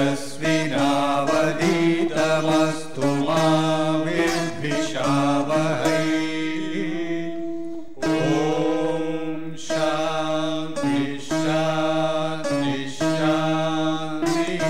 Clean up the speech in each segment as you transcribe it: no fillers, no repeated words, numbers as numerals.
तेजस्विनावधीतमस्तु मा विद्विषावहै। ॐ शान्ति शान्ति शान्तिः।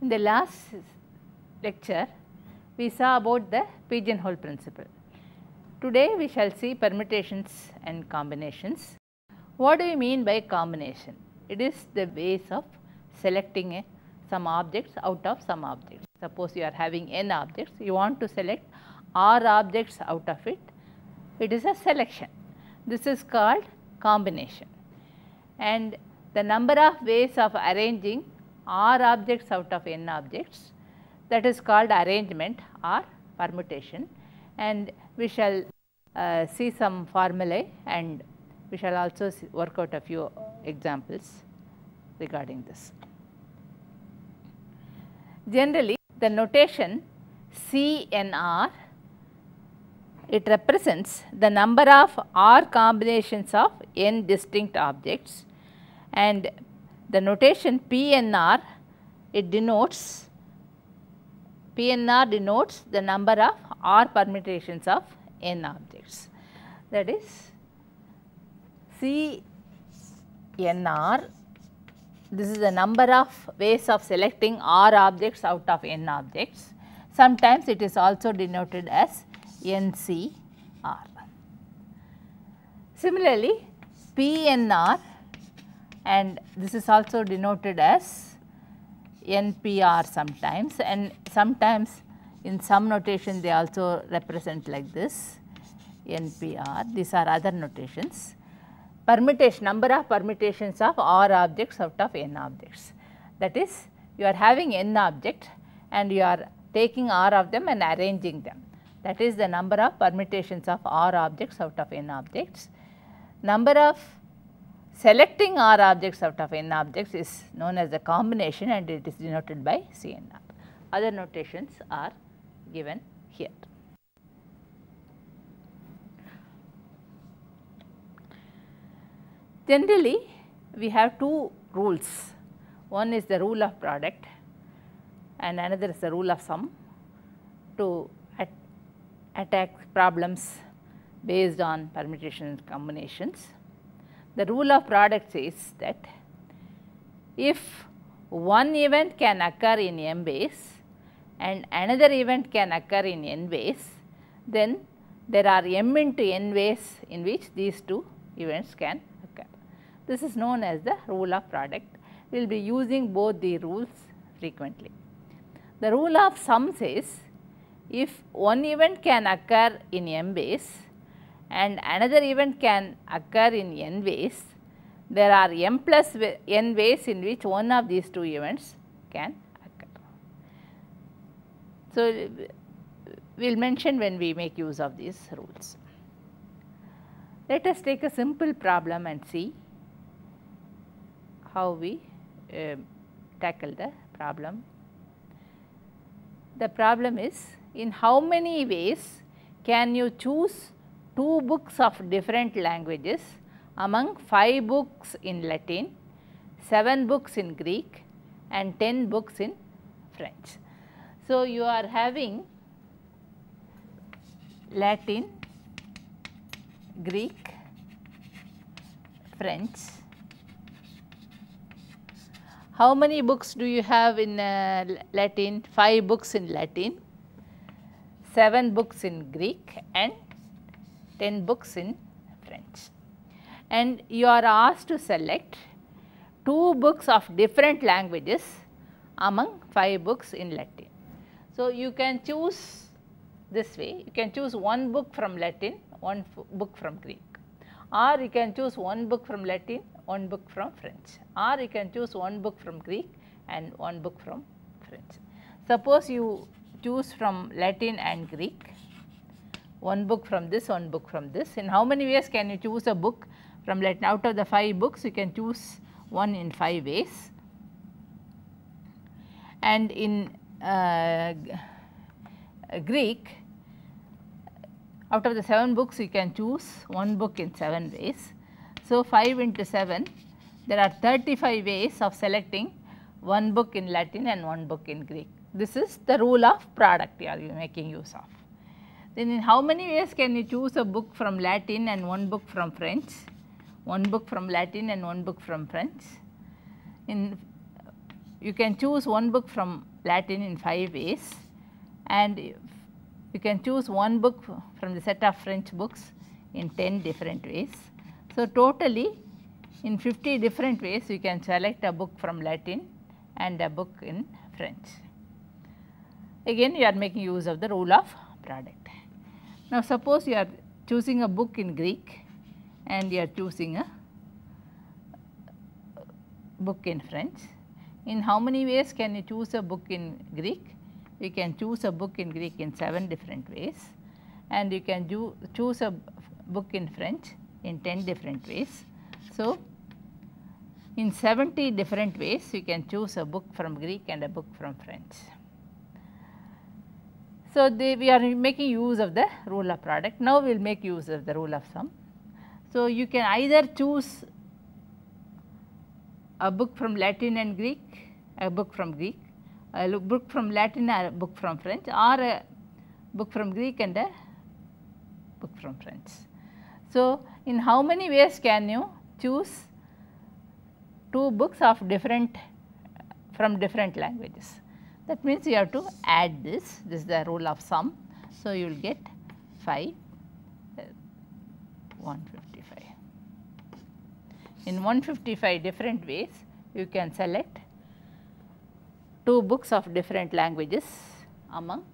In the last lecture, we saw about the pigeonhole principle. Today, we shall see permutations and combinations. What do we mean by combination? It is the ways of selecting some objects out of some objects. Suppose you are having n objects, you want to select r objects out of it. It is a selection. This is called combination. And the number of ways of arranging r objects out of n objects, that is called arrangement or permutation, and we shall see some formulae, and we shall also work out a few examples regarding this. Generally, the notation CNR, it represents the number of r combinations of n distinct objects, and the notation PNR, it denotes, PNR denotes the number of r permutations of n objects. That is CNR, this is the number of ways of selecting r objects out of n objects. Sometimes it is also denoted as NCR. Similarly, PNR, and this is also denoted as NPR sometimes, and sometimes in some notation they also represent like this, NPR. These are other notations. Permutation, number of permutations of r objects out of n objects. That is, you are having n object and you are taking r of them and arranging them. That is the number of permutations of r objects out of n objects. Number of selecting r objects out of n objects is known as the combination, and it is denoted by CNR. Other notations are given here. Generally, we have two rules. One is the rule of product and another is the rule of sum to attack problems based on permutation and combinations. The rule of product says that if one event can occur in m ways and another event can occur in n ways, then there are m into n ways in which these two events can occur. This is known as the rule of product. We will be using both the rules frequently. The rule of sum says if one event can occur in m ways and another event can occur in n ways, there are m plus n ways in which one of these two events can occur. So, we will mention when we make use of these rules. Let us take a simple problem and see how we tackle the problem. The problem is, in how many ways can you choose 2 books of different languages among 5 books in Latin, 7 books in Greek and 10 books in French. So, you are having Latin, Greek, French. How many books do you have in Latin? 5 books in Latin, 7 books in Greek and 10 books in French. And you are asked to select 2 books of different languages among 5 books in Latin. So, you can choose this way, you can choose 1 book from Latin, 1 book from Greek, or you can choose one book from Latin, one book from French, or you can choose one book from Greek and one book from French. Suppose you choose from Latin and Greek, one book from this, one book from this. In how many ways can you choose a book from Latin? Out of the 5 books, you can choose one in 5 ways. And in Greek, out of the 7 books, you can choose one book in 7 ways. So, 5 into 7, there are 35 ways of selecting one book in Latin and one book in Greek. This is the rule of product you are making use of. Then in how many ways can you choose a book from Latin and one book from French? One book from Latin and one book from French. You can choose one book from Latin in 5 ways, and you can choose one book from the set of French books in 10 different ways. So, totally in 50 different ways you can select a book from Latin and a book in French. Again you are making use of the rule of product. Now, suppose you are choosing a book in Greek and you are choosing a book in French. In how many ways can you choose a book in Greek? You can choose a book in Greek in 7 different ways, and you can choose a book in French in 10 different ways. So, in 70 different ways you can choose a book from Greek and a book from French. So, we are making use of the rule of product. Now, we will make use of the rule of sum. So, you can either choose a book from Latin and Greek, a book from Greek, a book from Latin and a book from French, or a book from Greek and a book from French. So, in how many ways can you choose 2 books of from different languages? That means you have to add this is the rule of sum. So, you will get 5, 155. In 155 different ways you can select 2 books of different languages among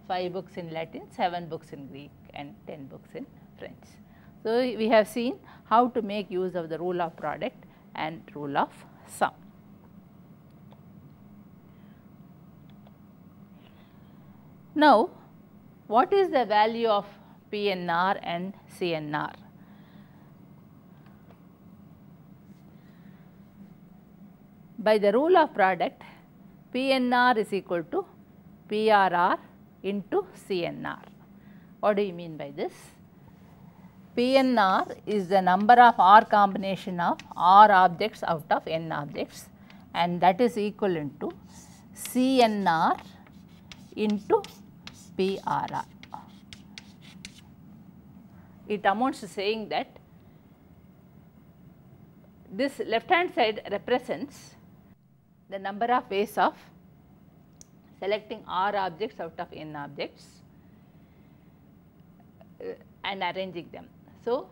5 books in Latin, 7 books in Greek and 10 books in French. So, we have seen how to make use of the rule of product and rule of sum. Now, what is the value of PNR and CNR? By the rule of product, PNR is equal to PRR into CNR. What do you mean by this? PNR is the number of R combination of R objects out of N objects, and that is equivalent to CNR into PRR. It amounts to saying that this left hand side represents the number of ways of selecting R objects out of N objects and arranging them. So,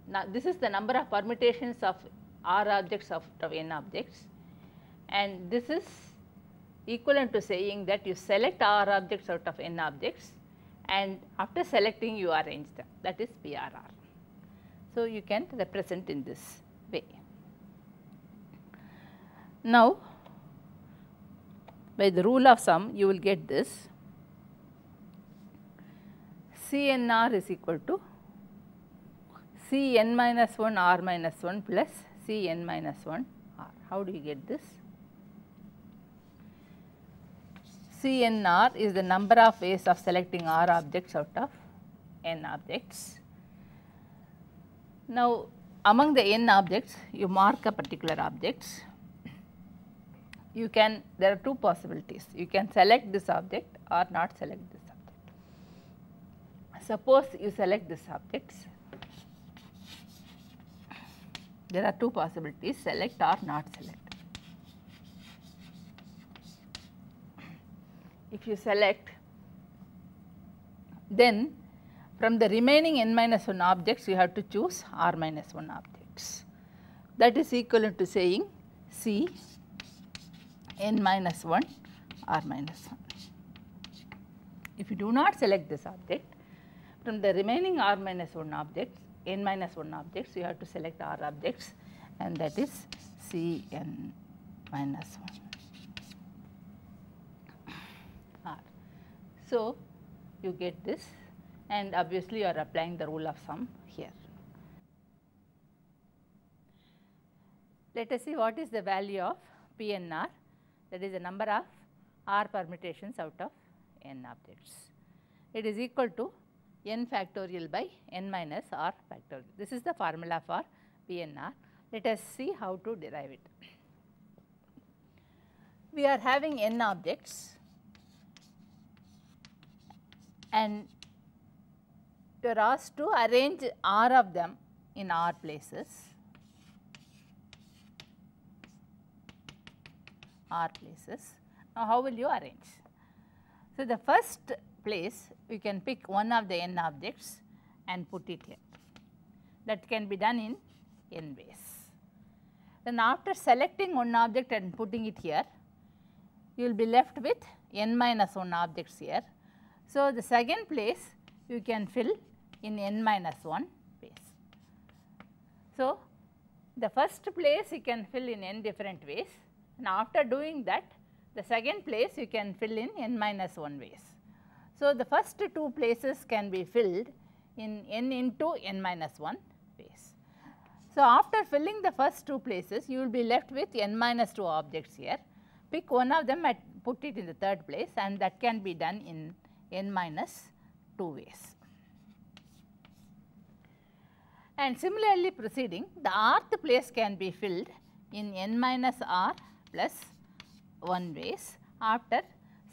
now this is the number of permutations of R objects out of N objects, and this is equivalent to saying that you select R objects out of N objects, and after selecting you arrange them, that is PRR. So, you can represent in this way. Now, by the rule of sum you will get this CNR is equal to Cn minus 1 R minus 1 plus Cn minus 1 R. How do you get this? CNR is the number of ways of selecting R objects out of N objects. Now, among the N objects you mark a particular objects. You can, there are 2 possibilities. You can select this object or not select this object. Suppose you select this object. There are 2 possibilities, select or not select. If you select, then from the remaining n minus 1 objects you have to choose r minus 1 objects. That is equivalent to saying C n minus 1 r minus 1. If you do not select this object, from the remaining r minus 1 objects, n minus 1 objects, you have to select r objects, and that is C n minus 1 r. So, you get this, and obviously you are applying the rule of sum here. Let us see what is the value of PNR, that is the number of r permutations out of n objects. It is equal to n factorial by n minus r factorial. This is the formula for PNR. Let us see how to derive it. We are having n objects, and you are asked to arrange r of them in r places. Now, how will you arrange? So, the first place we can pick one of the n objects and put it here. That can be done in n ways. Then after selecting one object and putting it here, you will be left with n minus 1 objects here. So, the second place you can fill in n minus 1 ways. So, the first place you can fill in n different ways, and after doing that, the second place you can fill in n minus 1 ways. So, the first two places can be filled in n into n minus 1 ways. So, after filling the first two places, you will be left with n minus 2 objects here. Pick one of them and put it in the third place, and that can be done in n minus 2 ways. And similarly proceeding, the rth place can be filled in n minus r plus 1 ways after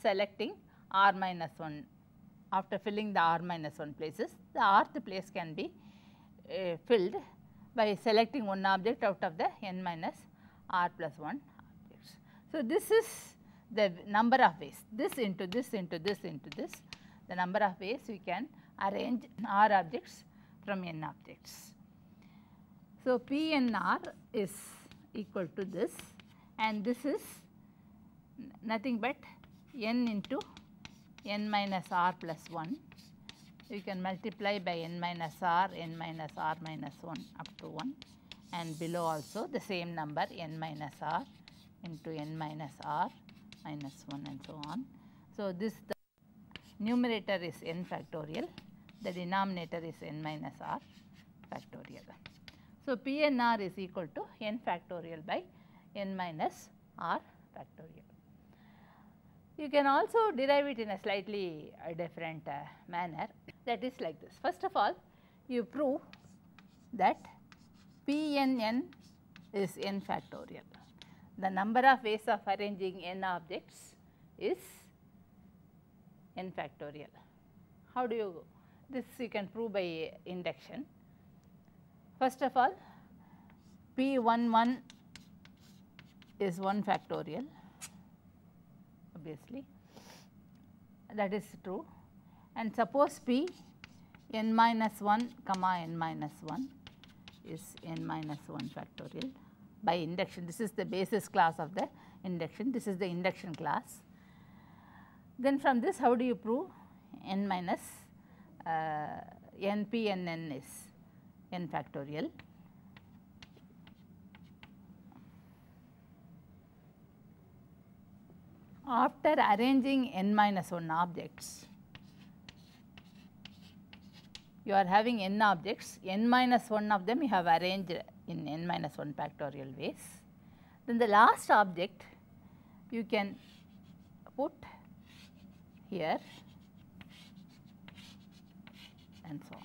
selecting r minus 1. After filling the r minus 1 places, the rth place can be filled by selecting one object out of the n minus r plus 1 objects. So, this is the number of ways, this into this into this into this, the number of ways we can arrange r objects from n objects. So, PNR is equal to this, and this is nothing but n into n minus r plus 1. You can multiply by n minus r minus 1 up to 1, and below also the same number n minus r into n minus r minus 1 and so on. So, this the numerator is n factorial, the denominator is n minus r factorial. So, PNR is equal to n factorial by n minus r factorial. You can also derive it in a slightly different manner, that is like this. First of all, you prove that PNN is n factorial. The number of ways of arranging n objects is n factorial. How do you, this you can prove by induction. First of all, P11 is 1 factorial, obviously, that is true, and suppose P n minus 1 comma n minus 1 is n minus 1 factorial by induction. This is the basis class of the induction, this is the induction class. Then from this, how do you prove n minus np and n is n factorial? After arranging n minus 1 objects, you are having n objects, n minus 1 of them you have arranged in n minus 1 factorial ways. Then the last object you can put here and so on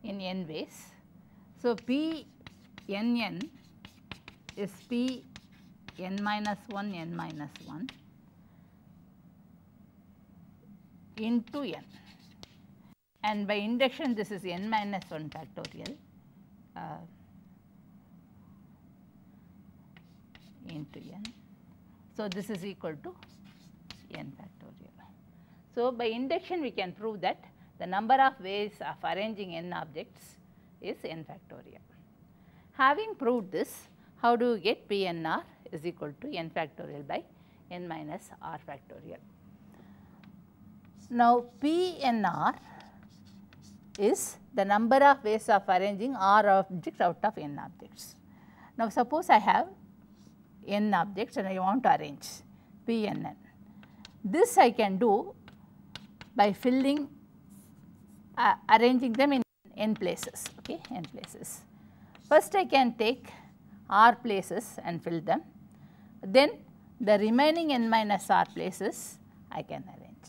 in n ways. So, P n n is P n minus 1 n minus 1 into n, and by induction this is n minus 1 factorial into n. So, this is equal to n factorial. So, by induction we can prove that the number of ways of arranging n objects is n factorial. Having proved this, how do you get PNR is equal to n factorial by n minus r factorial? Now, PNR is the number of ways of arranging R objects out of n objects. Now, suppose I have n objects and I want to arrange Pnn. This I can do by filling arranging them in n places, okay, n places. First I can take r places and fill them, then the remaining n minus r places I can arrange,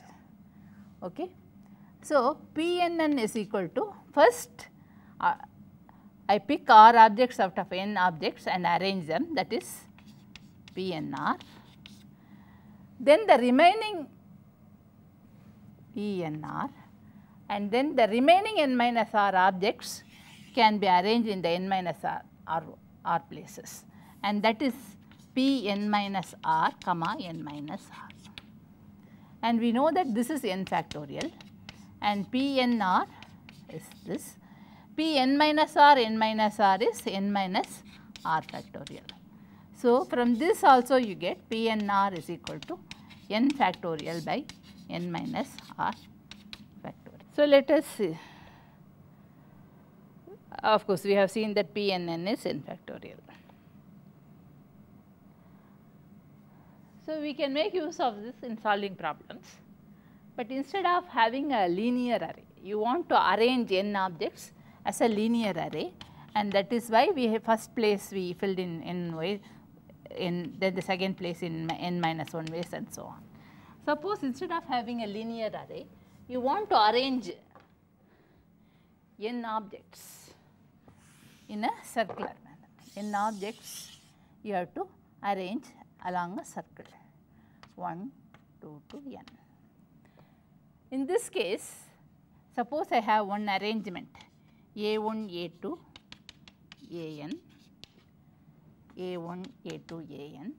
okay. So, Pnn is equal to, first I pick r objects out of n objects and arrange them, that is Pnr. Then the remaining Pnr, and then the remaining n minus r objects can be arranged in the n minus r places, and that is Pn minus r comma n minus r. And we know that this is n factorial, and Pnr is this. Pn minus r n minus r is n minus r factorial. So, from this also you get Pnr is equal to n factorial by n minus r factorial. So, let us see. Of course, we have seen that Pnn is n factorial. So, we can make use of this in solving problems, but instead of having a linear array, you want to arrange n objects as a linear array, and that is why we have first place we filled in n way, then the second place in n minus 1 ways, and so on. Suppose instead of having a linear array, you want to arrange n objects in a circular manner. N objects you have to arrange along a circle 1, 2 to n. In this case, suppose I have one arrangement A1, A2, An, A1, A2, An,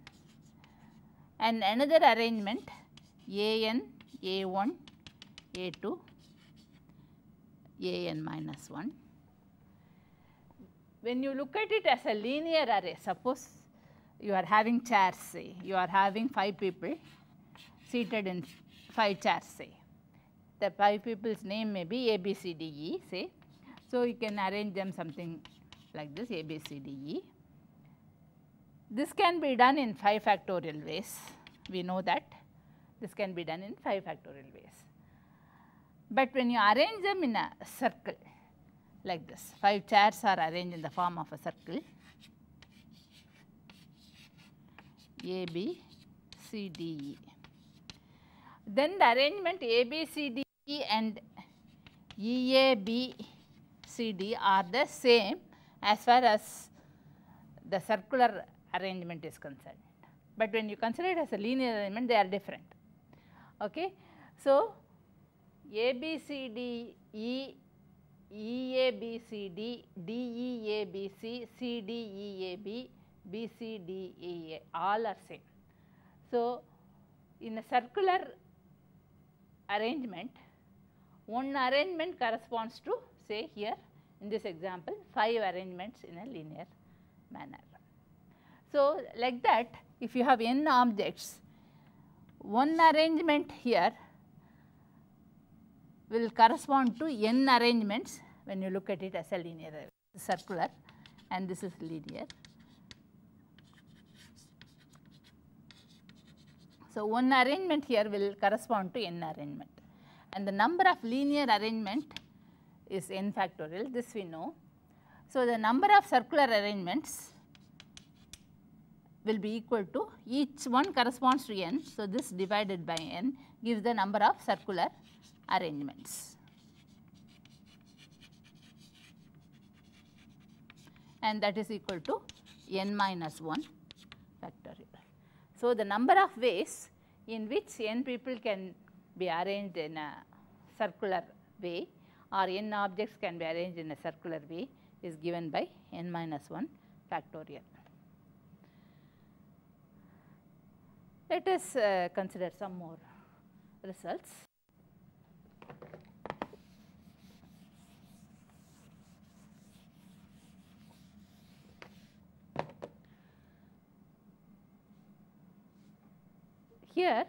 and another arrangement An, A1, A2, An minus 1. When you look at it as a linear array, suppose you are having chairs, say, you are having 5 people seated in 5 chairs, say. The 5 people's name may be A, B, C, D, E, say. So, you can arrange them something like this, A, B, C, D, E. This can be done in 5 factorial ways. We know that this can be done in 5 factorial ways. But when you arrange them in a circle like this, 5 chairs are arranged in the form of a circle, A, B, C, D, E. Then the arrangement A, B, C, D, E and E, A, B, C, D are the same as far as the circular arrangement is concerned. But when you consider it as a linear arrangement, they are different. Okay? So, A, B, C, D, E, E, A, B, C, D, D, E, A, B, C, C, D, E, A, B, B, C, D, E, A, all are same. So, in a circular arrangement, one arrangement corresponds to, say here in this example, 5 arrangements in a linear manner. So, like that, if you have n objects, one arrangement here will correspond to n arrangements when you look at it as a linear array, circular, and this is linear. So, one arrangement here will correspond to n arrangement, and the number of linear arrangement is n factorial, this we know. So, the number of circular arrangements will be equal to, each one corresponds to n. So, this divided by n gives the number of circular arrangements, and that is equal to n minus 1 factorial. So, the number of ways in which n people can be arranged in a circular way, or n objects can be arranged in a circular way, is given by n minus 1 factorial. Let us consider some more results. Here,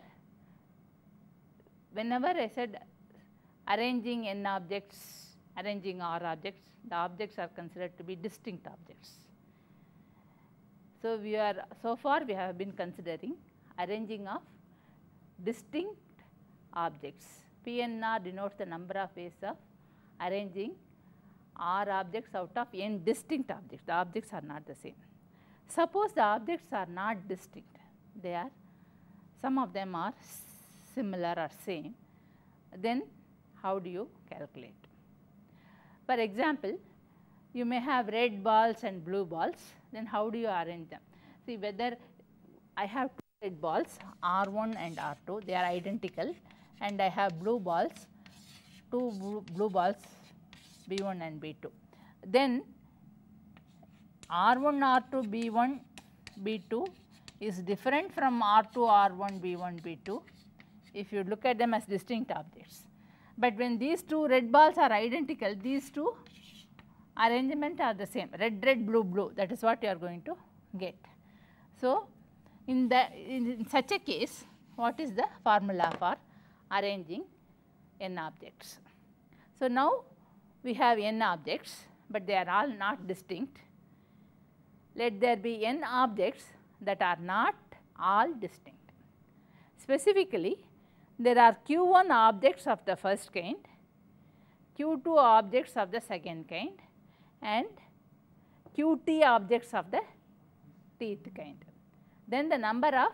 whenever I said arranging n objects, arranging R objects, the objects are considered to be distinct objects. So, so far we have been considering arranging of distinct objects. PNR denotes the number of ways of arranging R objects out of n distinct objects. The objects are not the same. Suppose the objects are not distinct, they are, some of them are similar or same, then how do you calculate? For example, you may have red balls and blue balls, then how do you arrange them? See, whether I have two red balls R1 and R2, they are identical, and I have blue balls, two blue balls B1 and B2. Then R1, R2, B1, B2 is different from R2, R1, B1, B2 if you look at them as distinct objects. But when these two red balls are identical, these two arrangement are the same, red, red, blue, blue, that is what you are going to get. So, in such a case, what is the formula for arranging n objects? So, now we have n objects, but they are all not distinct. Let there be n objects that are not all distinct. Specifically, there are q1 objects of the first kind, q2 objects of the second kind, and qt objects of the tth kind. Then the number of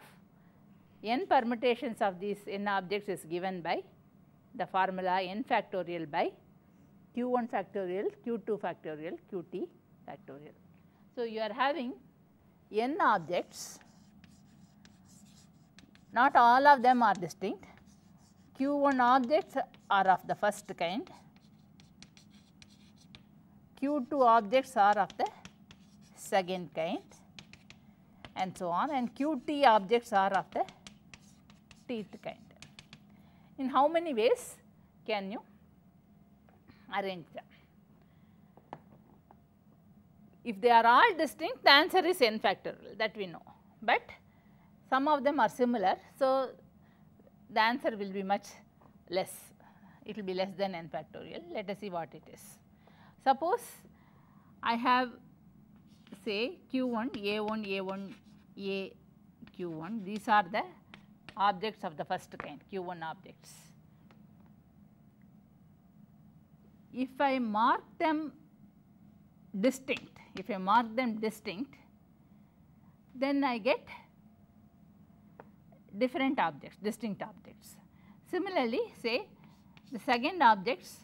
n permutations of these n objects is given by the formula n factorial by q1 factorial, q2 factorial, qt factorial. So, you are having n objects, not all of them are distinct, q1 objects are of the first kind, q2 objects are of the second kind, and so on, and qt objects are of the tth kind. In how many ways can you arrange them? If they are all distinct, the answer is n factorial, that we know, but some of them are similar. So, the answer will be much less, it will be less than n factorial. Let us see what it is. Suppose I have, say, q1, a1, a1, a q1, these are the objects of the first kind, q1 objects. If I mark them distinct, then I get different objects, distinct objects. Similarly, say the second objects,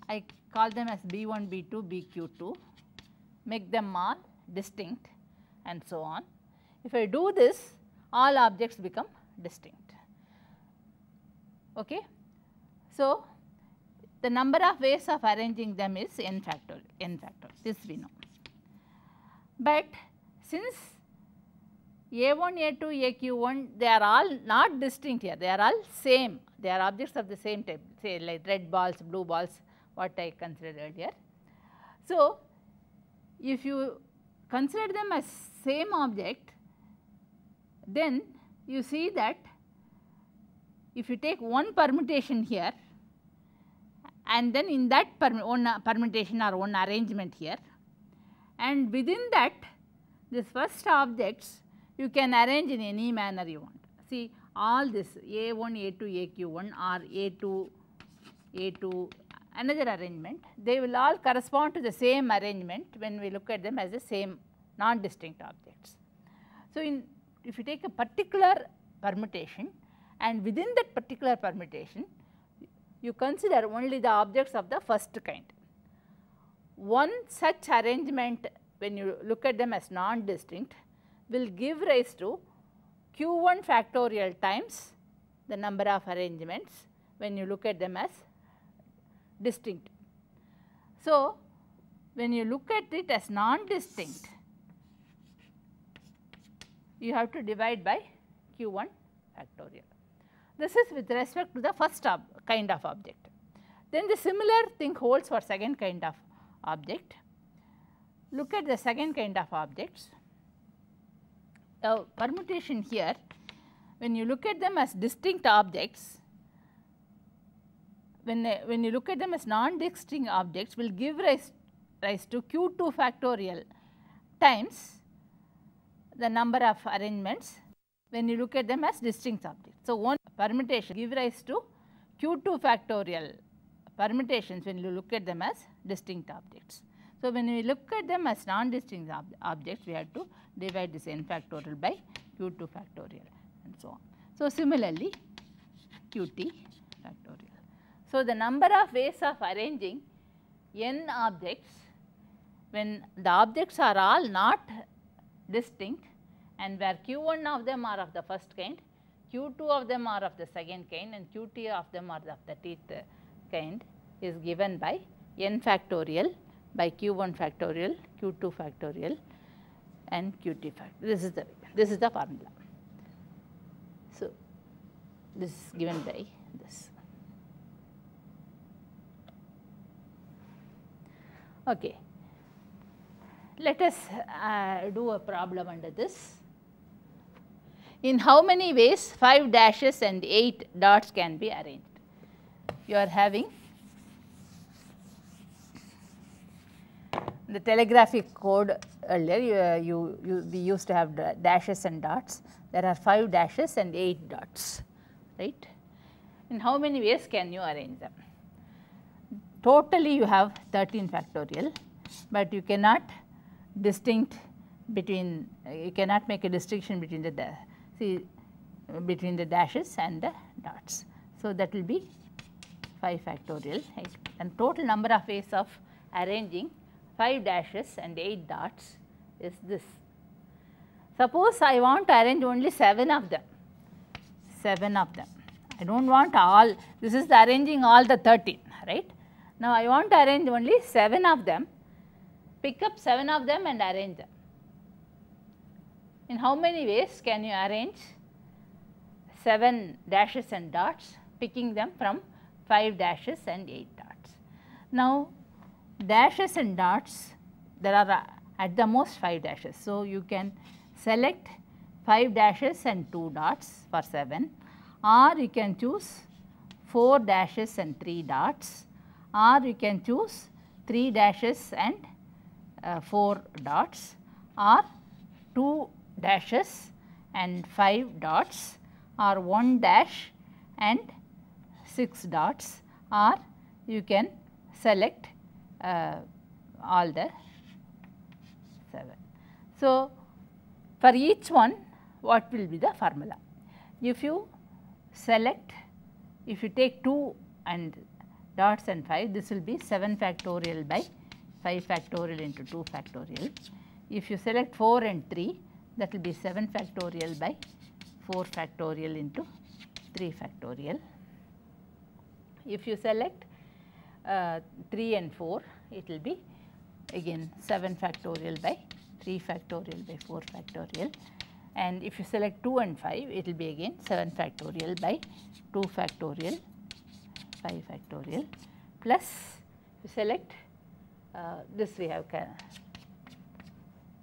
I call them as B1, B2, BQ2, make them all distinct, and so on. If I do this, all objects become distinct. Okay? So, the number of ways of arranging them is n factorial, this we know. But since a1, a2, aq1, they are all not distinct here, they are all same, they are objects of the same type, say like red balls, blue balls, what I considered earlier. So, if you consider them as same object, then you see that if you take one permutation here, and then in that one permutation or one arrangement here, and within that this first objects you can arrange in any manner you want. See, all this a1, a2, aq1 or a2, a2, another arrangement, they will all correspond to the same arrangement when we look at them as the same non-distinct objects. So, if you take a particular permutation and within that particular permutation, you consider only the objects of the first kind. One such arrangement, when you look at them as non-distinct, will give rise to q1 factorial times the number of arrangements when you look at them as distinct. So, when you look at it as non-distinct, you have to divide by q1 factorial. This is with respect to the first kind of object. Then the similar thing holds for second kind of object. Look at the second kind of objects. The permutation here, when you look at them as distinct objects, when you look at them as non-distinct objects, will give rise to Q2 factorial times the number of arrangements when you look at them as distinct objects. So, one permutation give rise to Q2 factorial permutations when you look at them as distinct objects. So, when we look at them as non-distinct objects, we have to divide this n factorial by Q2 factorial and so on. So, similarly Qt factorial. So, the number of ways of arranging n objects when the objects are all not distinct and where Q1 of them are of the first kind, Q2 of them are of the second kind and Qt of them are of the 30th kind is given by n factorial by Q1 factorial, Q2 factorial and Qt factorial. This is the formula. So, this is given by this. Okay. Let us do a problem under this. In how many ways 5 dashes and 8 dots can be arranged? You are having the telegraphic code earlier, we used to have dashes and dots. There are 5 dashes and 8 dots, right. In how many ways can you arrange them? Totally you have 13 factorial, but you cannot distinct between, you cannot make a distinction between the between the dashes and the dots. So, that will be 5 factorial, and total number of ways of arranging 5 dashes and 8 dots is this. Suppose I want to arrange only 7 of them, I do not want all, this is the arranging all the 13, right. Now, I want to arrange only 7 of them, pick up 7 of them and arrange them. In how many ways can you arrange 7 dashes and dots, picking them from 5 dashes and 8 dots. Now, dashes and dots, there are at the most 5 dashes. So, you can select 5 dashes and 2 dots for 7, or you can choose 4 dashes and 3 dots, or you can choose 3 dashes and 4 dots, or 2 dashes and 5 dots, or 1 dash and 6 dots, or you can select all the 7. So, for each one what will be the formula? If you select, if you take 2 and dots and 5, this will be 7 factorial by 5 factorial into 2 factorial. If you select 4 and 3, that will be 7 factorial by 4 factorial into 3 factorial. If you select 3 and 4, it will be again 7 factorial by 3 factorial by 4 factorial, and if you select 2 and 5, it will be again 7 factorial by 2 factorial 5 factorial, plus you select this we have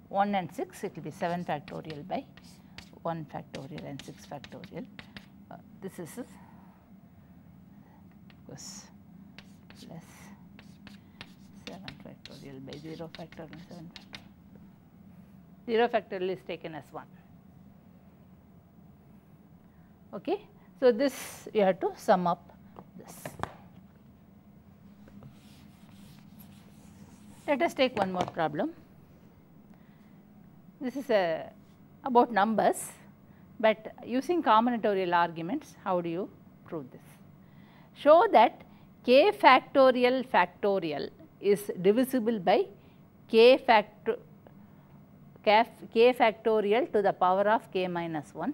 1 and 6, it will be 7 factorial by 1 factorial and 6 factorial. This is plus 7 factorial by 0 factorial and 7 factorial. 0 factorial is taken as 1. Okay. So, this you have to sum up this. Let us take one more problem. This is about numbers, but using combinatorial arguments, how do you prove this? Show that k factorial factorial is divisible by k factorial to the power of k minus 1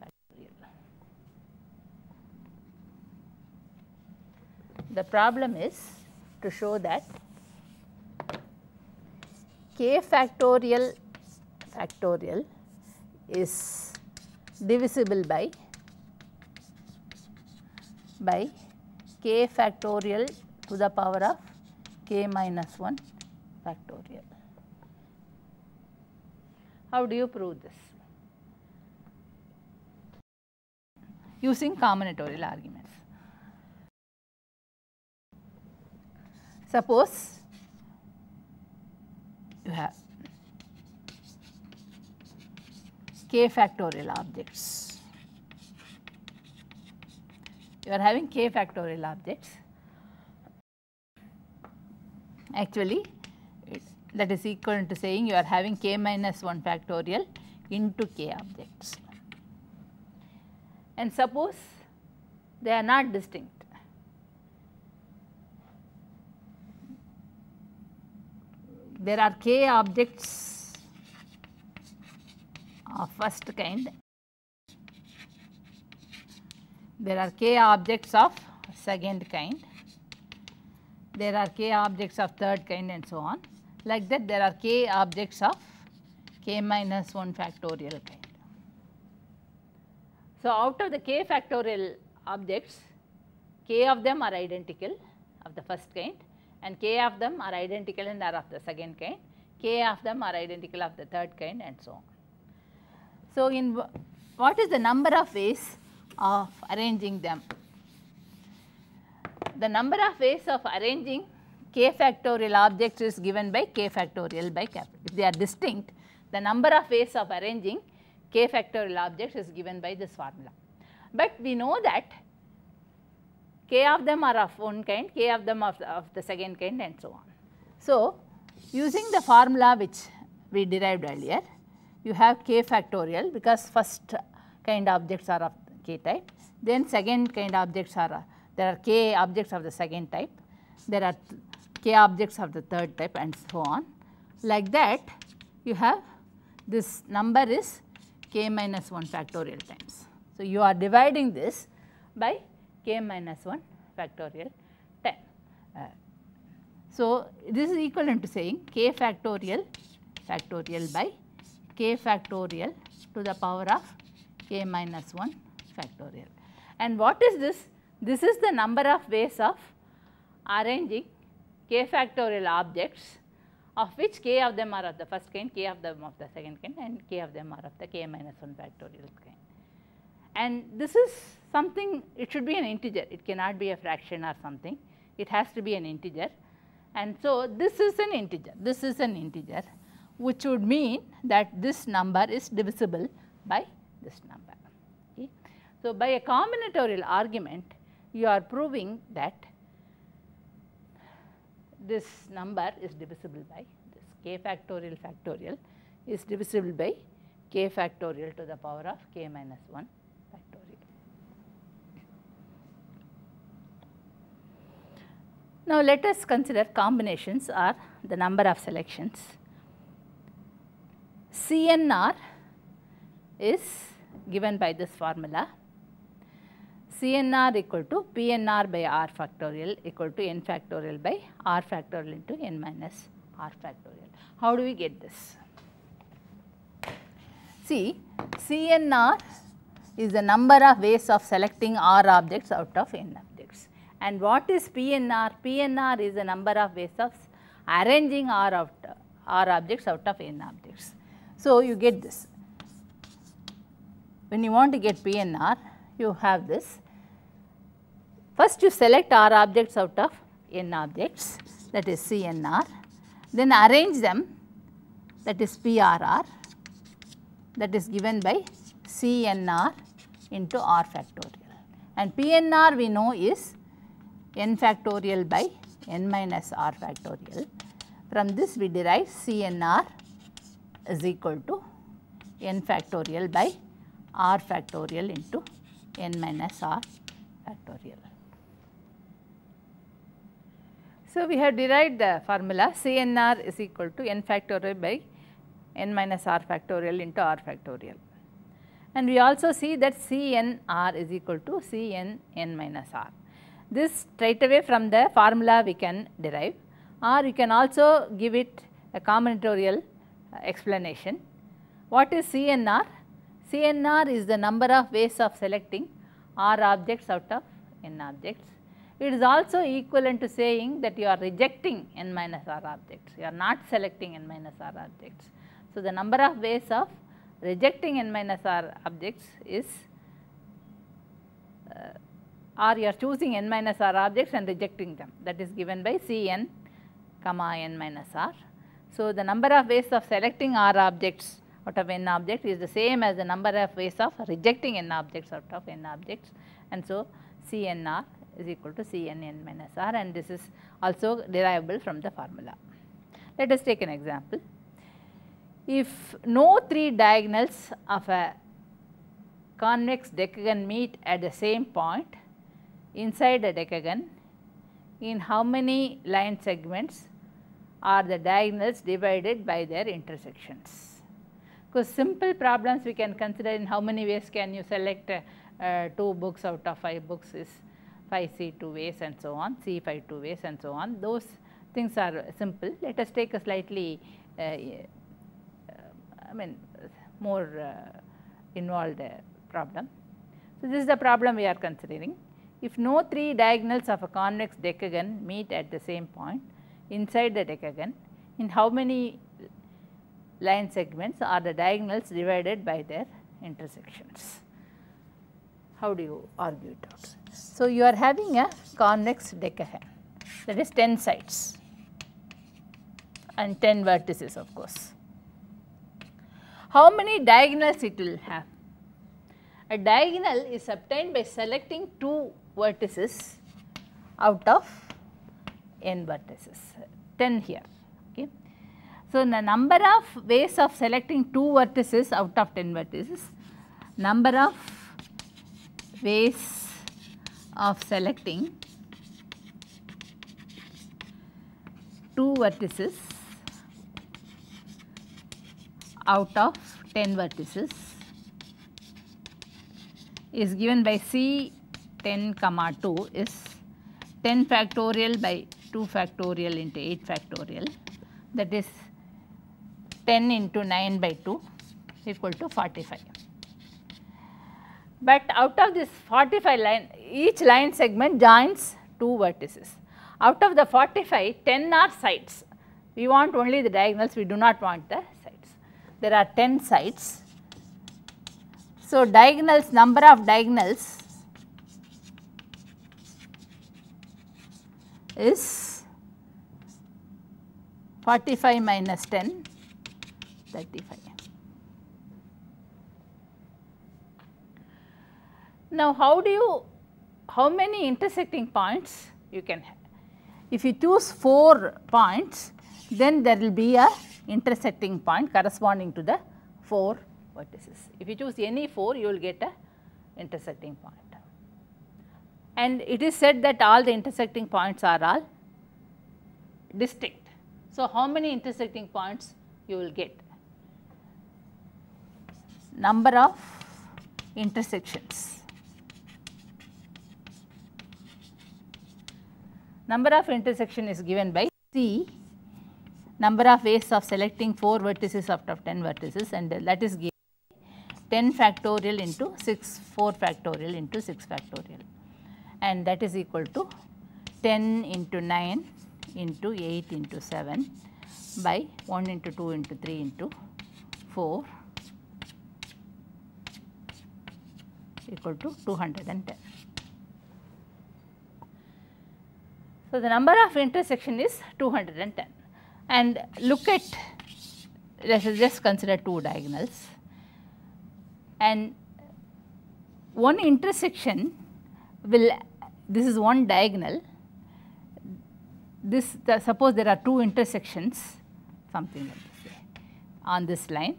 factorial. The problem is to show that k factorial is divisible by k factorial to the power of k minus 1 factorial. How do you prove this? Using combinatorial arguments. Suppose you have k factorial objects. You are having k factorial objects. Actually, that is equivalent to saying you are having k minus 1 factorial into k objects. And suppose they are not distinct. There are k objects of first kind, there are k objects of second kind, there are k objects of third kind, and so on. Like that, there are k objects of k minus 1 factorial kind. So, out of the k factorial objects, k of them are identical of the first kind, and k of them are identical and are of the second kind, k of them are identical of the third kind, and so on. So, in what is the number of ways of arranging them? The number of ways of arranging k factorial objects is given by k factorial by capital. If they are distinct, the number of ways of arranging k factorial objects is given by this formula. But we know that k of them are of one kind, k of them of the second kind, and so on. So, using the formula which we derived earlier, you have k factorial because first kind objects are of k type, then second kind objects are, there are k objects of the second type, there are k objects of the third type, and so on. Like that, you have this number is k minus 1 factorial times. So, you are dividing this by k minus 1 factorial time. So, this is equivalent to saying k factorial by k factorial to the power of k minus 1 factorial. And what is this? This is the number of ways of arranging k factorial objects, of which k of them are of the first kind, k of them of the second kind, and k of them are of the k minus 1 factorial kind. And this is something, it should be an integer, it cannot be a fraction or something, it has to be an integer. And so, this is an integer, which would mean that this number is divisible by this number. Okay. So, by a combinatorial argument, you are proving that this number is divisible by this k factorial is divisible by k factorial to the power of k minus 1 factorial. Now, let us consider combinations or the number of selections. CNR is given by this formula. CNR equal to PNR by R factorial equal to n factorial by R factorial into n minus R factorial. How do we get this? See, CNR is the number of ways of selecting R objects out of n objects. And what is PNR? PNR is the number of ways of arranging R objects out of n objects. So, you get this. When you want to get PNR, you have this. First, you select R objects out of n objects, that is CNR, then arrange them, that is PRR, that is given by CNR into R factorial. And PNR we know is n factorial by n minus R factorial. From this we derive CNR is equal to n factorial by R factorial into n minus R factorial. So, we have derived the formula CNR is equal to n factorial by n minus R factorial into R factorial. And we also see that CNR is equal to Cn n minus R. This straight away from the formula we can derive, or you can also give it a combinatorial explanation. What is CNR? CNR is the number of ways of selecting R objects out of n objects. It is also equivalent to saying that you are rejecting n minus R objects, you are not selecting n minus R objects. So, the number of ways of rejecting n minus R objects is or you are choosing n minus r objects and rejecting them, that is given by Cn comma n minus r. So, the number of ways of selecting r objects out of n objects is the same as the number of ways of rejecting n objects out of n objects, and so Cnr is equal to Cnn minus r, and this is also derivable from the formula. Let us take an example. If no 3 diagonals of a convex decagon meet at the same point inside a decagon, in how many line segments are the diagonals divided by their intersections? Because simple problems we can consider in how many ways can you select 2 books out of 5 books is 5C 2 ways and so on, C5 2 ways and so on. Those things are simple. Let us take a slightly more involved problem. So, this is the problem we are considering. If no 3 diagonals of a convex decagon meet at the same point inside the decagon, in how many line segments are the diagonals divided by their intersections? How do you argue it out? So, you are having a convex decagon, that is 10 sides and 10 vertices of course. How many diagonals it will have? A diagonal is obtained by selecting 2 vertices out of n vertices, 10 here. Okay. So, the number of ways of selecting 2 vertices out of 10 vertices, number of ways of selecting 2 vertices out of 10 vertices is given by C 10 comma 2 is 10 factorial by 2 factorial into 8 factorial, that is 10 into 9 by 2 equal to 45. But out of this 45 line, each line segment joins 2 vertices. Out of the 45, 10 are sides. We want only the diagonals, we do not want the sides. There are 10 sides. So, diagonals, number of diagonals is 45 minus 10, 35. Now, how many intersecting points you can have? If you choose 4 points, then there will be a intersecting point corresponding to the 4 vertices. If you choose any 4, you will get a intersecting point. And it is said that all the intersecting points are all distinct. So, how many intersecting points you will get? Number of intersections. Number of intersection is given by C, number of ways of selecting 4 vertices out of 10 vertices, and that is given 10 factorial into 4 factorial into 6 factorial, and that is equal to 10 into 9 into 8 into 7 by 1 into 2 into 3 into 4 equal to 210. So, the number of intersection is 210, and look at, let us just consider 2 diagonals, and one intersection will, this is one diagonal, this suppose there are 2 intersections, something like this on this line,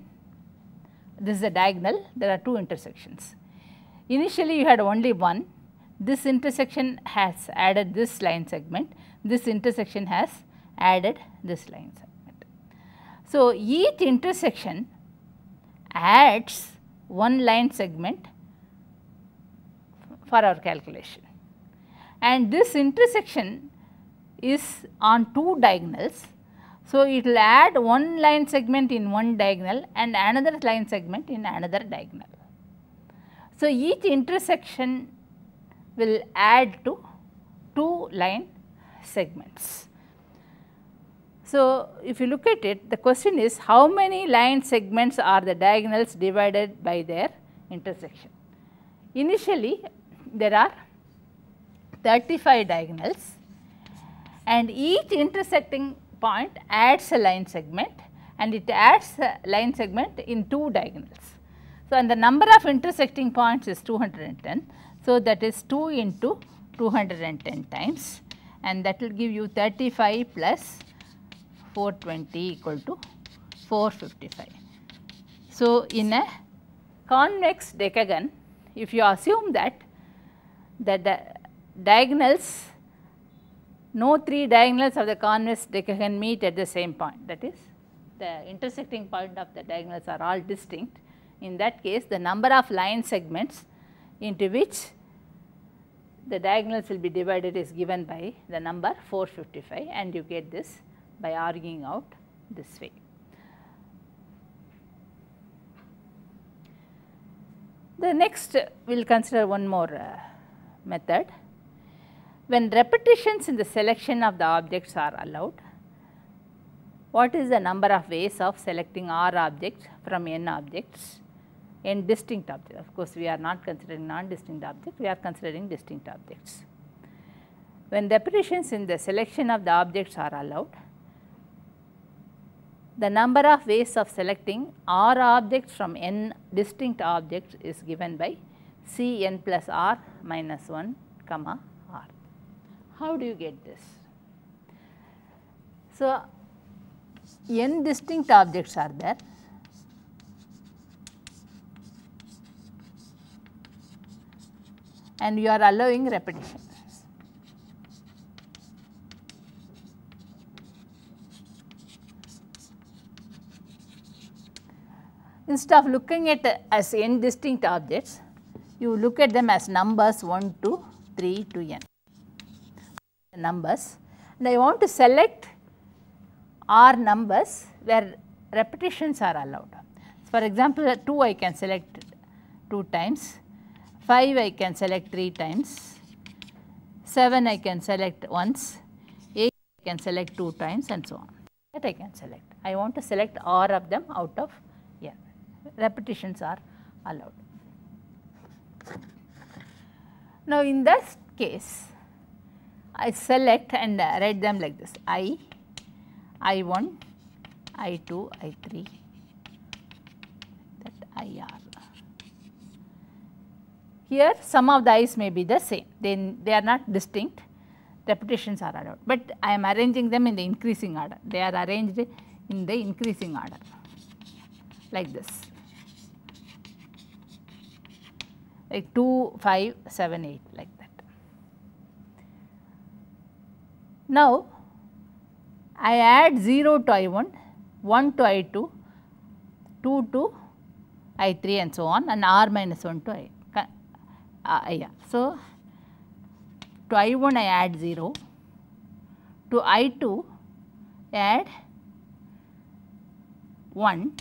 this is a diagonal, there are 2 intersections. Initially you had only one. This intersection has added this line segment, this intersection has added this line segment. So, each intersection adds one line segment for our calculation, and this intersection is on 2 diagonals. So, it will add one line segment in one diagonal and another line segment in another diagonal. So, each intersection will add to 2 line segments. So, if you look at it, the question is how many line segments are the diagonals divided by their intersection. Initially there are 35 diagonals, and each intersecting point adds a line segment, and it adds a line segment in 2 diagonals. So, and the number of intersecting points is 210. So, that is 2 into 210 times, and that will give you 35 plus 420 equal to 455. So, in a convex decagon, if you assume that the diagonals, no 3 diagonals of the convex decagon meet at the same point, that is the intersecting point of the diagonals are all distinct. In that case, the number of line segments into which the diagonals will be divided is given by the number 455, and you get this by arguing out this way. The next we will consider one more method. When repetitions in the selection of the objects are allowed, what is the number of ways of selecting R objects from n objects, n distinct objects? Of course, we are not considering non-distinct objects, we are considering distinct objects. When repetitions in the selection of the objects are allowed, the number of ways of selecting R objects from n distinct objects is given by Cn plus R minus 1 comma R. How do you get this? So, n distinct objects are there, and you are allowing repetition. Instead of looking at as n distinct objects, you look at them as numbers 1 to 3 to n. Numbers, and I want to select R numbers where repetitions are allowed. For example, 2 I can select 2 times, 5 I can select 3 times, 7 I can select once, 8 I can select 2 times, and so on. That I can select. I want to select R of them out of n. Repetitions are allowed. Now, in this case, I select and write them like this: I, I1, I2, I3, that IR. Here some of the i's may be the same, then they are not distinct, repetitions are allowed, but I am arranging them in the increasing order. They are arranged in the increasing order like this, like 2, 5, 7, 8, like that. Now, I add 0 to I1, 1 to I2, 2 to I3, and so on, and R minus 1 to IR. So, to I1 I add 0, to I2 I add 1,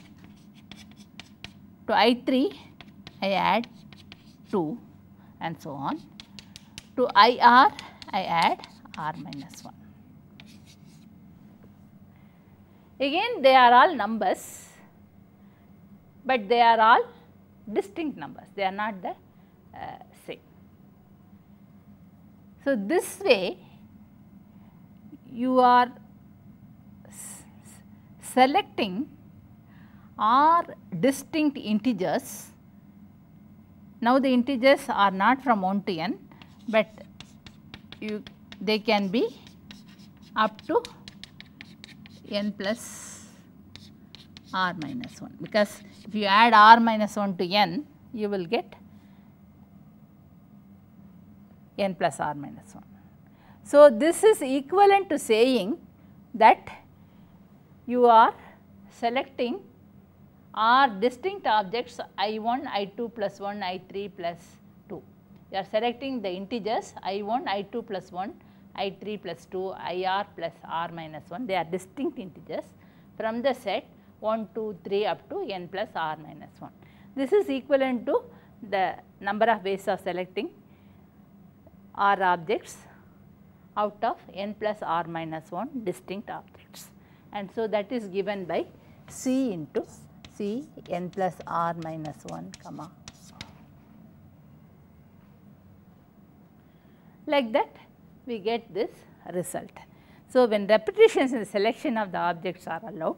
to I3 I add 2, and so on. To IR I add R minus 1. Again, they are all numbers, but they are all distinct numbers, they are not the same. So, this way you are selecting R distinct integers. Now, the integers are not from 1 to n, but they can be up to n plus R minus 1, because if you add R minus 1 to n, you will get n plus R minus 1. So, this is equivalent to saying that you are selecting R distinct objects I1, I2 plus 1, I3 plus 2. You are selecting the integers I1, I2 plus 1, I3 plus 2, IR plus R minus 1. They are distinct integers from the set 1, 2, 3 up to n plus R minus 1. This is equivalent to the number of ways of selecting R objects out of n plus R minus 1 distinct objects. And so, that is given by C into C n plus R minus 1 comma. Like that we get this result. So, when repetitions in the selection of the objects are allowed,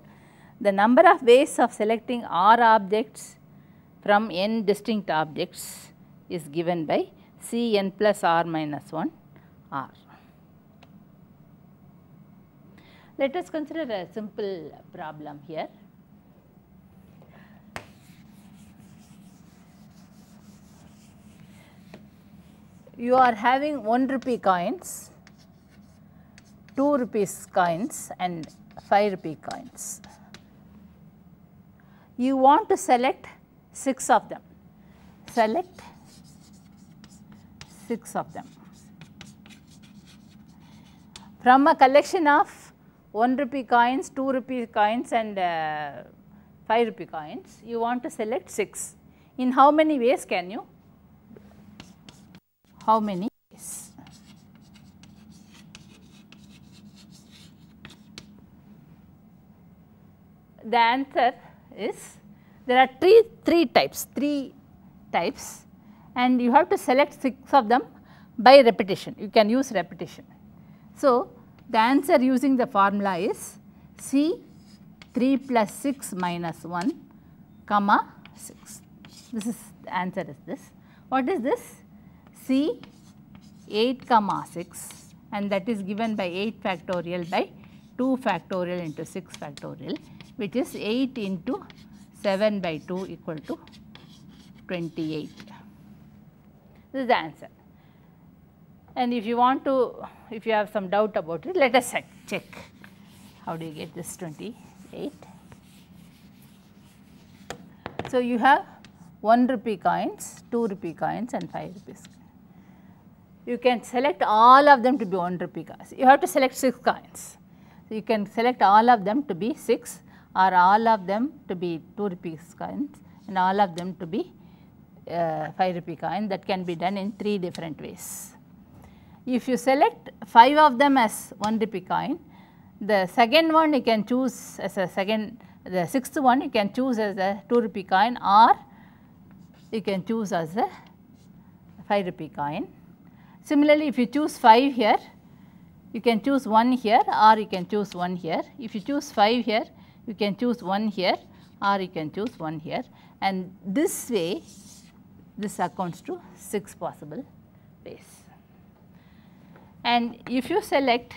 the number of ways of selecting R objects from n distinct objects is given by Cn plus R minus 1 R. Let us consider a simple problem here. You are having 1 rupee coins, 2 rupees coins and 5 rupee coins. You want to select 6 of them. Select 6 of them. From a collection of 1 rupee coins, 2 rupee coins and 5 rupee coins, you want to select 6. In how many ways can you? How many ways? The answer is there are three types and you have to select 6 of them by repetition. You can use repetition. So, the answer using the formula is C 3 plus 6 minus 1 comma 6. This is the answer is this. What is this? C 8 comma 6 and that is given by 8 factorial by 2 factorial into 6 factorial, which is 8 into 7 by 2 equal to 28. This is the answer. And if you want to, if you have some doubt about it, let us check. How do you get this 28? So, you have 1 rupee coins, 2 rupee coins and 5 rupees. You can select all of them to be 1 rupee coins. You have to select 6 coins. So, you can select all of them to be 6 or all of them to be 2 rupees coins and all of them to be 5 rupee coin. That can be done in 3 different ways. If you select 5 of them as 1 rupee coin, the second one you can choose as a the sixth one you can choose as a 2 rupee coin or you can choose as a 5 rupee coin. Similarly, if you choose 5 here, you can choose 1 here or you can choose 1 here. If you choose 5 here, you can choose 1 here or you can choose 1 here, and this way this accounts to 6 possible ways. And if you select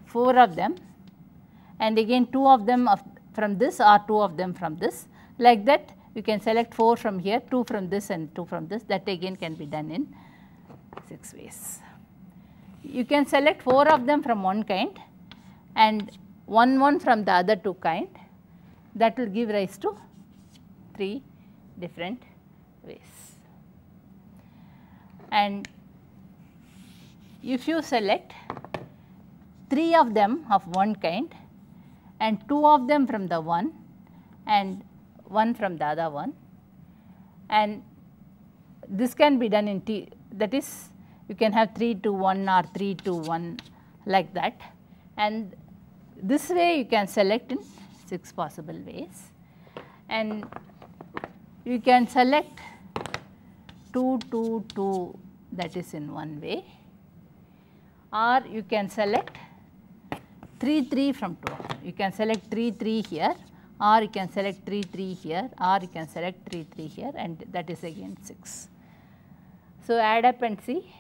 4 of them and again 2 of them from this or 2 of them from this, like that you can select 4 from here, 2 from this and 2 from this. That again can be done in 6 ways. You can select 4 of them from one kind and 1 from the other 2 kind. That will give rise to 3 different ways. And if you select 3 of them of one kind and 2 of them from the one and 1 from the other one, and this can be done in T, that is you can have 3 to 1 or 3 to 1 like that, and this way you can select in 6 possible ways. And you can select 2 to 2, that is in one way, or you can select 3 3 from 2 of them. You can select 3 3 here or you can select 3 3 here or you can select 3 3 here, and that is again 6. So, add up and see.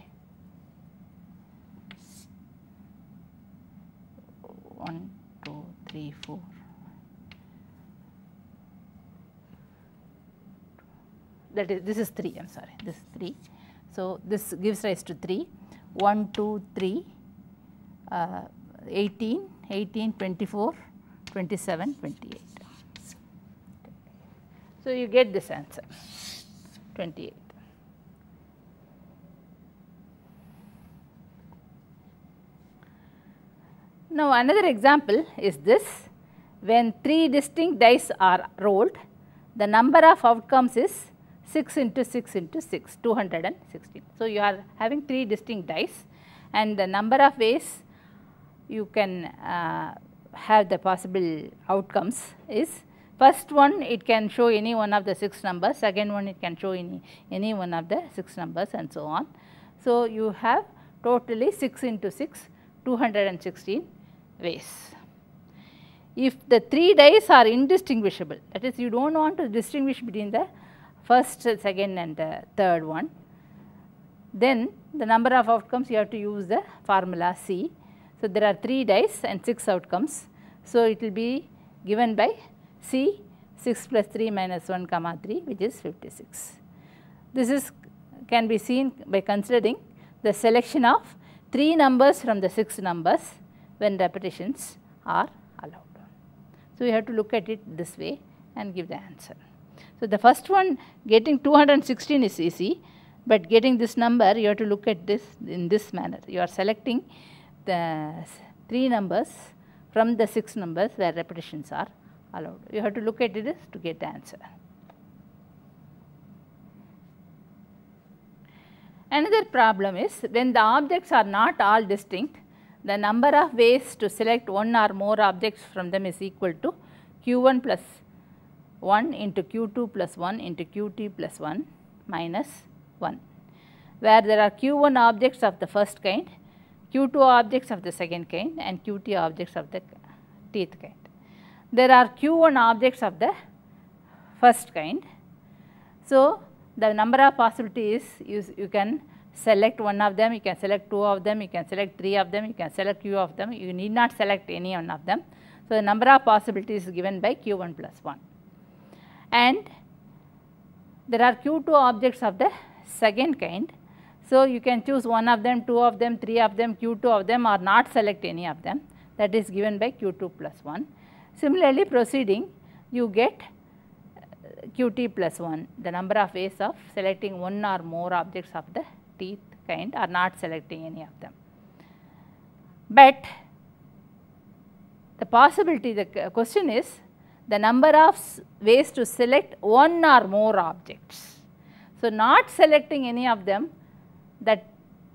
1 2 3 4. That is, this is 3, I am sorry, this is 3. So, this gives rise to 3, 1 2 3, 18, 18, 24, 27, 28. So, you get this answer 28. Now, another example is this: when 3 distinct dice are rolled, the number of outcomes is 6 into 6 into 6, 216. So, you are having 3 distinct dice and the number of ways you can have the possible outcomes is First one it can show any one of the 6 numbers, second one it can show any one of the 6 numbers and so on. So, you have totally 6 into 6, 216 ways. If the 3 dice are indistinguishable, that is you do not want to distinguish between the first, second and third one, then the number of outcomes you have to use the formula C. So, there are 3 dice and 6 outcomes. So, it will be given by C 6 plus 3 minus 1 comma 3, which is 56. This is can be seen by considering the selection of 3 numbers from the 6 numbers when repetitions are allowed. So, you have to look at it this way and give the answer. So, the first one getting 216 is easy, but getting this number you have to look at this in this manner. You are selecting the 3 numbers from the 6 numbers where repetitions are allowed. You have to look at it to get the answer. Another problem is when the objects are not all distinct, the number of ways to select one or more objects from them is equal to q1 plus 1 into q2 plus 1 into qt plus 1 minus 1, where there are q1 objects of the first kind, q2 objects of the second kind and qt objects of the tth kind. There are q1 objects of the first kind. So, the number of possibilities is you can select one of them, you can select 2 of them, you can select 3 of them, you can select q of them, you need not select any one of them. So, the number of possibilities is given by q1 plus 1. And there are q2 objects of the second kind. So, you can choose one of them, 2 of them, 3 of them, q2 of them or not select any of them, that is given by q2 plus 1. Similarly, proceeding you get qt plus 1, the number of ways of selecting one or more objects of the tth kind or not selecting any of them. But the possibility, the question is the number of ways to select one or more objects. So, not selecting any of them, that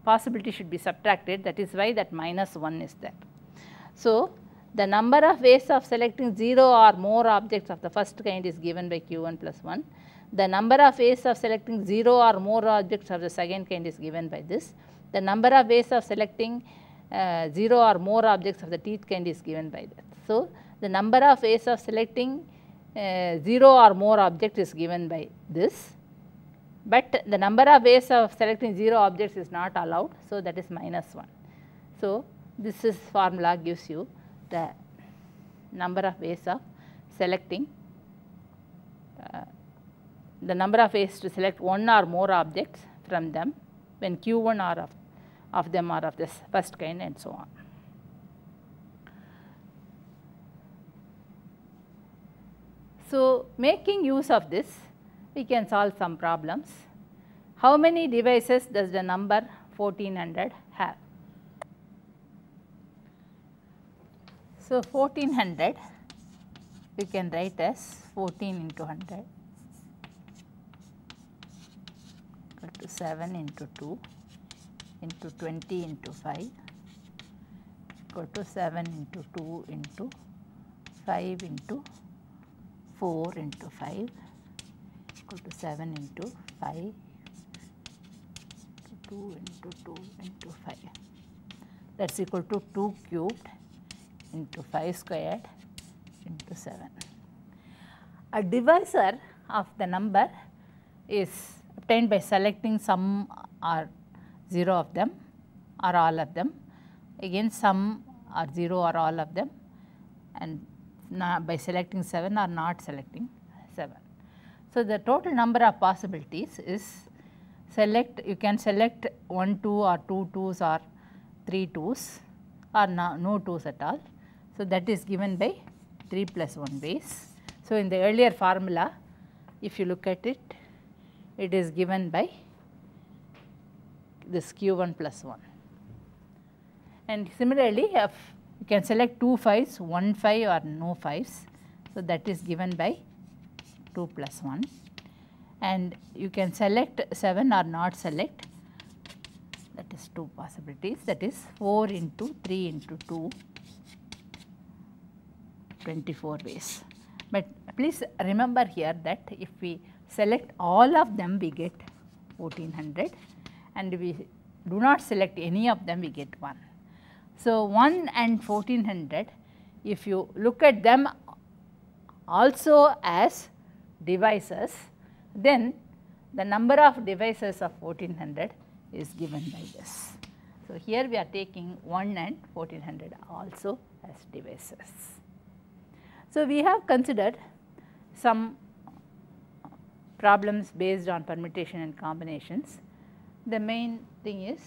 possibility should be subtracted, that is why that minus 1 is there. So, the number of ways of selecting 0 or more objects of the first kind is given by q1 plus 1. The number of ways of selecting 0 or more objects of the second kind is given by this. The number of ways of selecting 0 or more objects of the tth kind is given by that. So, the number of ways of selecting 0 or more object is given by this, but the number of ways of selecting 0 objects is not allowed. So, that is minus 1. So, this formula gives you the number of ways of selecting the number of ways to select one or more objects from them when q1 are of them are of this first kind and so on. So, making use of this, we can solve some problems. How many devices does the number 1400 have? So, 1400 we can write as 14 into 100 equal to 7 into 2 into 20 into 5 equal to 7 into 2 into 5 into 4 into 5 equal to 7 into 5 to 2 into 2 into 5, that is equal to 2 cubed into 5 squared into 7. A divisor of the number is obtained by selecting some or 0 of them or all of them, again some or 0 or all of them, and by selecting 7 or not selecting 7. So, the total number of possibilities is you can select 1 2 or 2 2s or 3 2s or no 2s at all. So, that is given by 3 plus 1 ways. So, in the earlier formula, if you look at it, it is given by this q1 plus 1. And similarly, if you can select 2 5s, 1 5 or no 5s. So, that is given by 2 plus 1, and you can select 7 or not select, that is 2 possibilities, that is 4 into 3 into 2, 24 ways. But please remember here that if we select all of them we get 1400, and we do not select any of them we get 1. So, 1 and 1400, if you look at them also as divisors, then the number of divisors of 1400 is given by this. So, here we are taking 1 and 1400 also as divisors. So, we have considered some problems based on permutation and combinations. The main thing is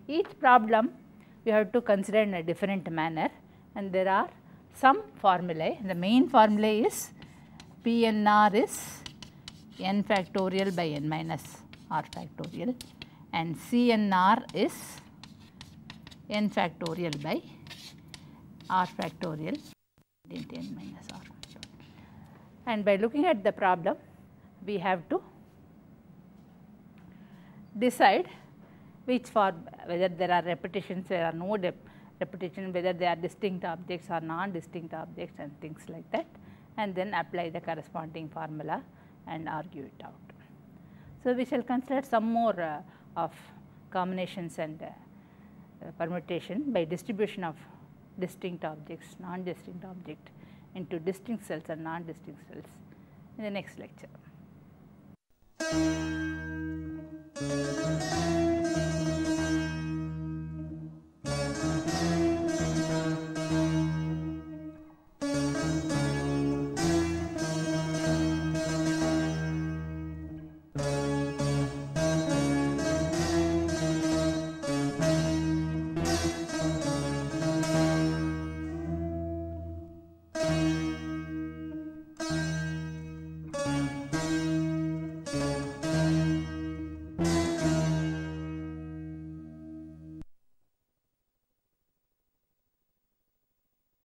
each problem we have to consider in a different manner, and there are some formulae. The main formula is PNR is n factorial by n minus r factorial, and CNR is n factorial by r factorial into n minus r factorial. And by looking at the problem, we have to decide which form, whether there are repetitions, there are no repetition, whether they are distinct objects or non-distinct objects and things like that, and then apply the corresponding formula and argue it out. So, we shall consider some more of combinations and permutation by distribution of distinct objects, non-distinct object into distinct cells and non-distinct cells in the next lecture.